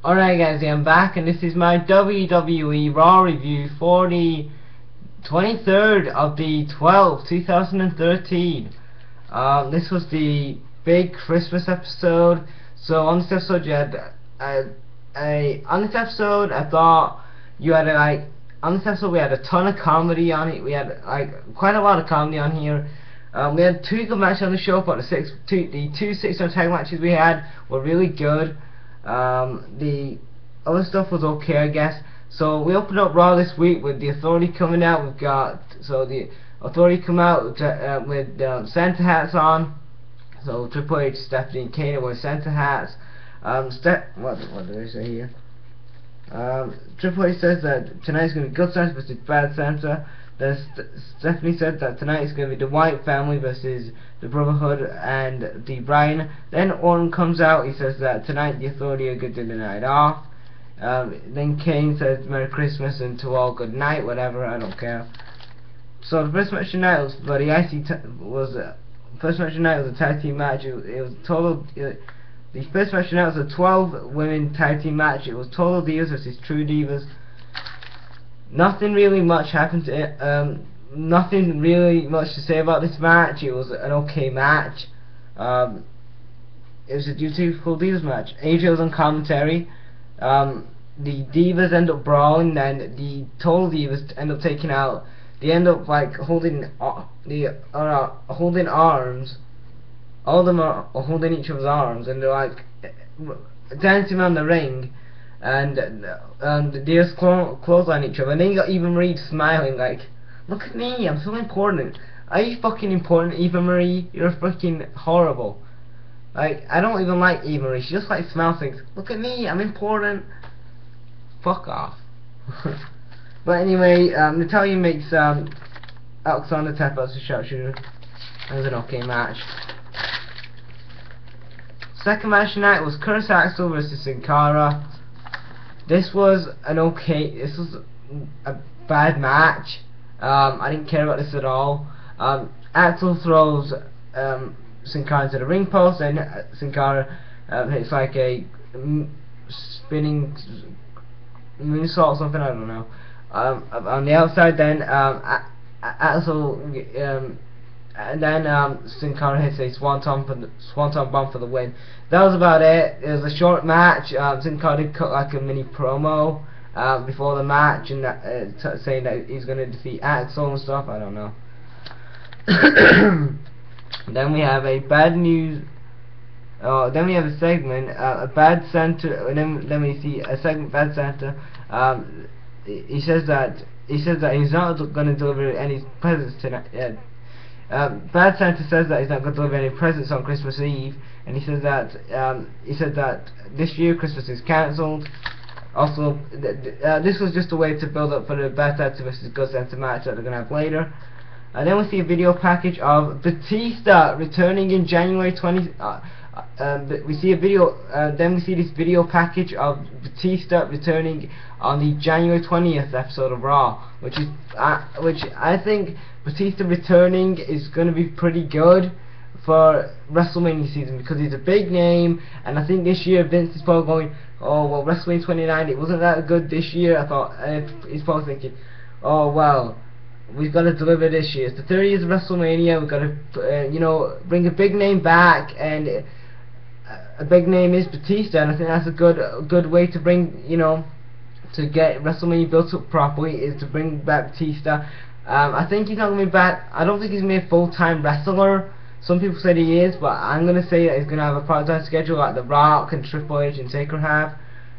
Alright guys, I'm back and this is my WWE Raw review for the 23rd of the 12th, 2013. This was the big Christmas episode. So on this episode you had on this episode I thought you had on this episode we had a ton of comedy on it. We had quite a lot of comedy on here. We had two good matches on the show, but the two six-man tag matches we had were really good. The other stuff was okay, I guess. So we opened up Raw this week with the Authority coming out. We've got the Authority come out with Santa hats on. So Triple H, Stephanie, and Kane wear Santa hats. What did I say here? Triple H says that tonight's going to be Good Santa versus Bad Santa. Stephanie said that tonight is going to be the White Family versus the Brotherhood and the Bryan. Then Orton comes out. He says that tonight the Authority are going to do the night off. Then Kane says Merry Christmas and to all good night, whatever, I don't care. So the first match tonight was first match tonight was a tag team match. It was total. The first match tonight was a 12 women tag team match. It was Total Divas versus True Divas. Nothing really much happened to it. Nothing really much to say about this match. It was an okay match. It was a beautiful Divas match. AJ was on commentary. The Divas end up brawling, then the Total Divas end up taking out. They end up holding holding arms. All of them are holding each other's arms, and they're dancing around the ring. And they just clothesline each other, and then you got Eva Marie smiling look at me, I'm so important. Are you fucking important, Eva Marie? You're freaking horrible. I don't even like Eva Marie. She just smiles things. Look at me, I'm important. Fuck off. But anyway, Natalya makes Alexander tap out to sharpshooter. That was an okay match. Second match tonight was Curtis Axel versus Ankara. This was a bad match. I didn't care about this at all. Axel throws Sin Cara into the ring post, and Sin Cara hits a spinning moonsault or something, I don't know. On the outside, then Axel and then Sin Cara hits a swanton bomb for the win. That was about it. It was a short match. Sin Cara did cut a mini promo before the match, and saying that he's going to defeat Axel and stuff. I don't know. Then we have a bad news. Then we have a segment, a bad Santa, and then we see a segment, bad Santa. He says that he's not going to deliver any presents tonight. Bad Santa says that he's not going to deliver any presents on Christmas Eve, and he says that this year Christmas is cancelled. Also, this was just a way to build up for the Bad Santa versus Good Santa match that they're going to have later. And then we see a video package of Batista returning in January 20. We see a video. Then we see this video package of Batista returning on the January 20th episode of Raw, which I think Batista returning is going to be pretty good for WrestleMania season, because he's a big name, and I think this year Vince is probably going, oh well, WrestleMania 29, it wasn't that good this year. I thought he's probably thinking, oh well, we've got to deliver this year. It's the 30th of WrestleMania. We've got to bring a big name back, and a big name is Batista, and I think that's a good way to bring to get WrestleMania built up properly, is to bring back Batista. I think he's not going to be back. I don't think he's going to be a full-time wrestler. Some people said he is, but I'm going to say that he's going to have a part-time schedule like The Rock and Triple H and Taker have,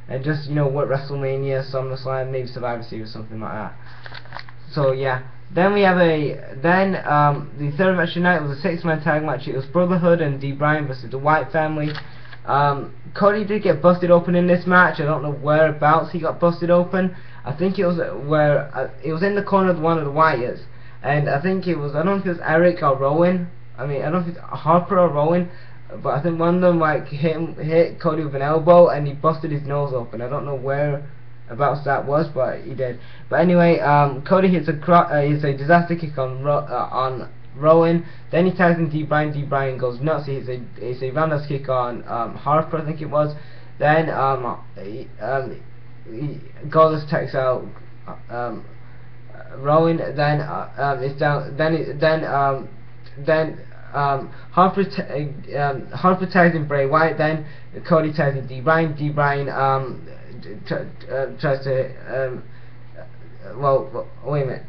and just work WrestleMania, SummerSlam, maybe Survivor Series or something like that. So yeah. Then we have the third match tonight was a six-man tag match. It was Brotherhood and the Bryan versus the White Family. Cody did get busted open in this match. I don't know whereabouts he got busted open. I think it was it was in the corner of one of the Wyatts, and I don't know if it was Eric or Rowan. I don't know if it's Harper or Rowan, but I think one of them hit Cody with an elbow, and he busted his nose open. I don't know whereabouts that was, but he did. But anyway, Cody hits a disaster kick on Rowan. Then he tags in D. Bryan. D. Bryan goes nuts. It's a roundhouse kick on Harper, I think it was. Then Goldust takes out Rowan. Then it's down. Then Harper tags in Bray Wyatt. Then Cody tags in D. Bryan. D. Bryan tries to well, wait a minute.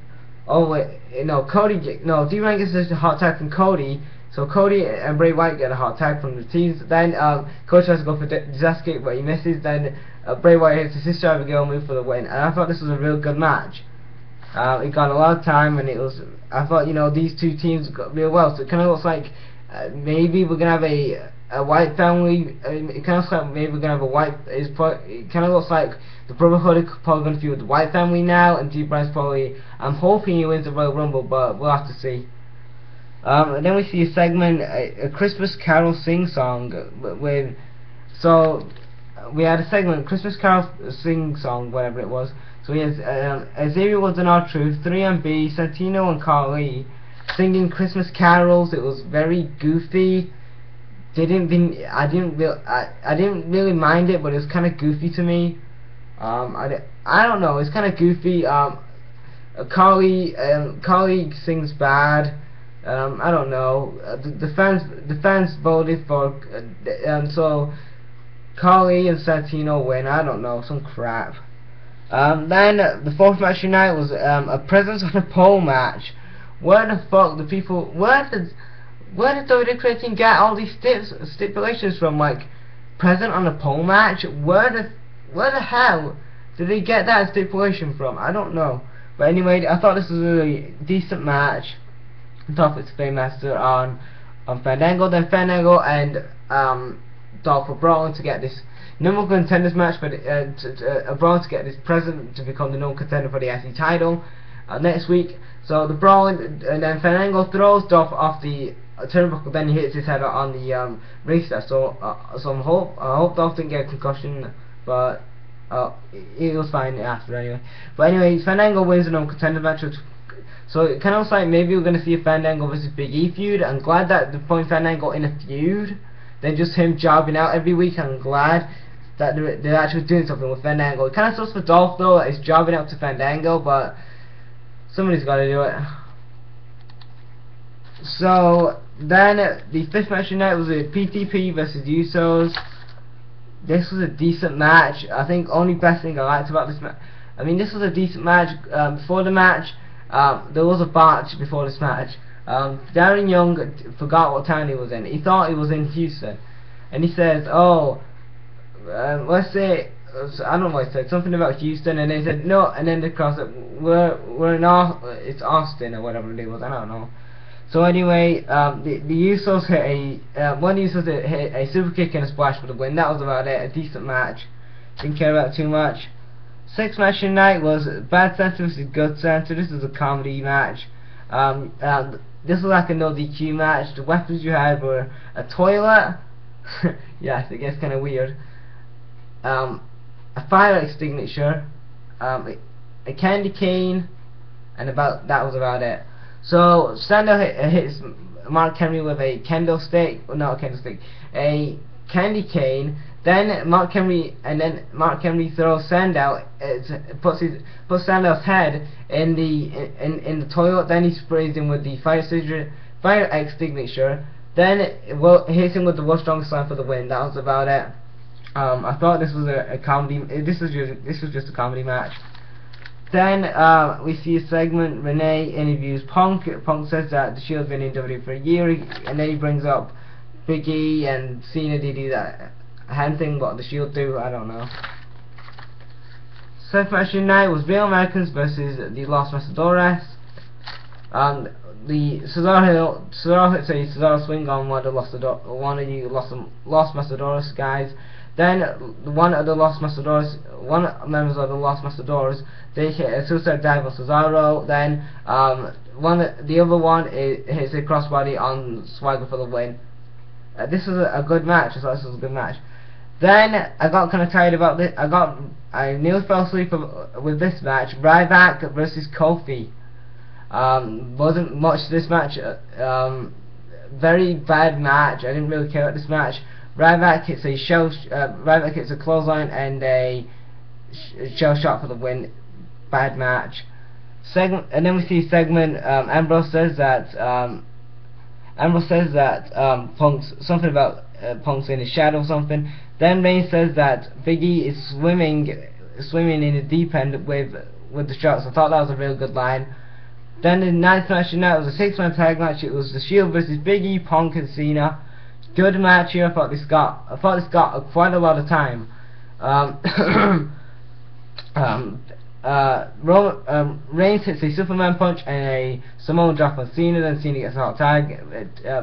Oh wait, no, D. Bryan gets a hot tag from Cody, so Cody and Bray Wyatt get a hot tag from the teams. Then Cody tries to go for disaster kick, but he misses. Then Bray Wyatt hits the Sister Abigail move for the win, and I thought this was a real good match. It got a lot of time, and I thought, you know, these two teams got real well, so it kind of looks like maybe we're gonna have a White family. It kind of looks like maybe we're gonna have a White. It kind of looks like the Brotherhood are probably gonna feud with the White family now, and D. Bryan's probably. I'm hoping he wins the Royal Rumble, but we'll have to see. And then we see a segment, a Christmas Carol sing-song with. So we had a segment, Christmas Carol sing-song, whatever it was. So he has Xavier Woods and R-Truth, 3MB, Santino and Carly singing Christmas carols. It was very goofy. I didn't really mind it, but it was kind of goofy to me. I don't know. It's kind of goofy. Carly sings bad. I don't know. The fans voted for, so Carly and Santino win. I don't know, some crap. Then the fourth match tonight was a presence on a pole match. Where the fuck the people? Where did WWE Creating get all these stipulations from? Like present on a pole match? Where the hell did they get that stipulation from? I don't know. But anyway, I thought this was a really decent match. Dolph with Master on Fandango. Then Fandango and Dolph were brought on to get this number 1 contenders match, but brought to get this present to become the number 1 contender for the IC title next week. So the brawl, and then Fandango throws Dolph off the turnbuckle. Then he hits his head on the ring step. So I hope Dolph didn't get a concussion, but he was fine after anyway. But anyway, Fandango wins the number 1 contender match. So it kind of looks like maybe we're going to see a Fandango versus Big E feud. I'm glad that they're putting Fandango in a feud than just him jobbing out every week. I'm glad that they're actually doing something with Fandango. It kind of sucks for Dolph though, that he's jobbing out to Fandango, but somebody's got to do it. So then the 5th match tonight was a PTP versus Usos. This was a decent match. I think only best thing I liked about this match, I mean, this was a decent match. Before the match, there was a botch before this match. Darren Young forgot what town he was in. He thought he was in Houston, and he says, "Oh, let's say." I don't know what he said. Something about Houston, and they said no, and then they crossed it. We're in it's Austin or whatever it was. I don't know. So anyway, the Usos hit one of the Usos hit a super kick and a splash for the win. That was about it. A decent match. Didn't care about it too much. 6th match tonight was Bad Santa versus Good Santa. This is a comedy match. This was like a no DQ match. The weapons you had were a toilet. Yes, it gets kind of weird. A fire extinguisher, a candy cane, and that was about it. So Santa hits Mark Henry with a candlestick, not a candlestick, a candy cane. Then Mark Henry throws Sandow, puts Sandow's head in the toilet. Then he sprays him with the fire extinguisher. Then hits him with the World's Strongest Slam for the win. That was about it. I thought this was a comedy. This was just a comedy match. Then we see a segment. Renee interviews Punk. Punk says that the Shield's been in WWE for a year, and then he brings up Big E and Cena. They do that hand thing, what the Shield do, I don't know. 7th match tonight was Real Americans versus the Los Matadores. The Cesaro hits a Cesaro swing on one of the Los Matadores guys. Then one of the members of the Los Matadores, they hit a suicide dive on Cesaro. Then the other one hits a crossbody on Swagger for the win. This was a good match. I thought this was a good match. Then I got kind of tired about this. I nearly fell asleep with this match. Ryback versus Kofi. Wasn't much this match. Very bad match. I didn't really care about this match. Ryback hits a Ryback hits a clothesline and a shell shot for the win. Bad match. And then we see segment. Ambrose says that Punk's something about Punk's in his shadow or something. Then Reigns says that Big E is swimming in the deep end with the shots. I thought that was a real good line. Then the ninth match tonight was a 6-man tag match. It was the Shield versus Big E, Punk, and Cena. Good match here. I thought this got quite a lot of time. Reigns hits a Superman punch and a Samoan drop on Cena. Then Cena gets a hot tag.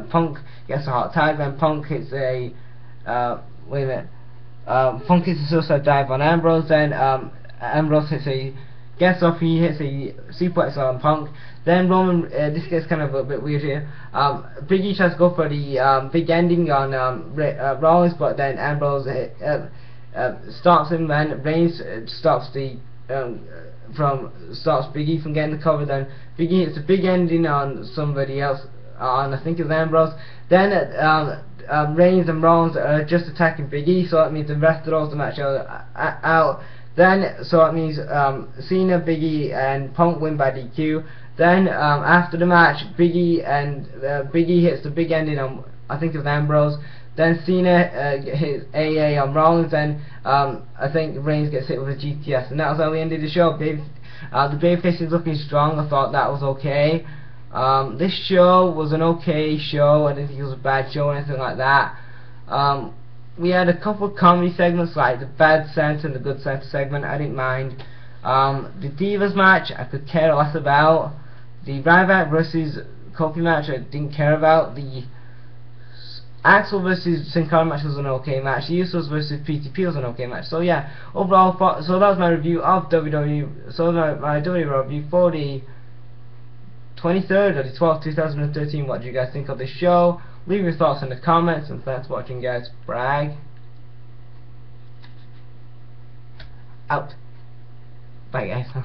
Punk gets a hot tag. Then Punk hits a Punk hits a suicide dive on Ambrose. Then Ambrose hits a he hits a suplex on Punk. Then Roman, this gets kind of a bit weird here. Big E tries to go for the big ending on Rollins, but then Ambrose stops him. Then Reigns stops Big E from getting the cover. Then Big E hits a big ending on somebody else, on I think it's Ambrose. Then Reigns and Rollins are just attacking Big E, so that means the rest throws the match out. Then, so that means Cena, Big E, and Punk win by DQ. Then, after the match, Big E hits the big ending on, I think it was Ambrose. Then Cena hits AA on Rollins. Then, I think Reigns gets hit with a GTS, and that was how we ended the show. The babyface is looking strong. I thought that was okay. This show was an okay show. I didn't think it was a bad show or anything like that. We had a couple of comedy segments like the bad sense and the good sense segment. I didn't mind. The Divas match I could care less about. The Ryback versus Kofi match I didn't care about. The Axel versus Singsong match was an okay match. The Usos versus PTP was an okay match. So yeah, overall, so that was my review of WWE. So my WWE review for the 23rd or the 12th, 2013. What do you guys think of this show? Leave your thoughts in the comments, and thanks for watching, guys. Brag out. Bye, guys.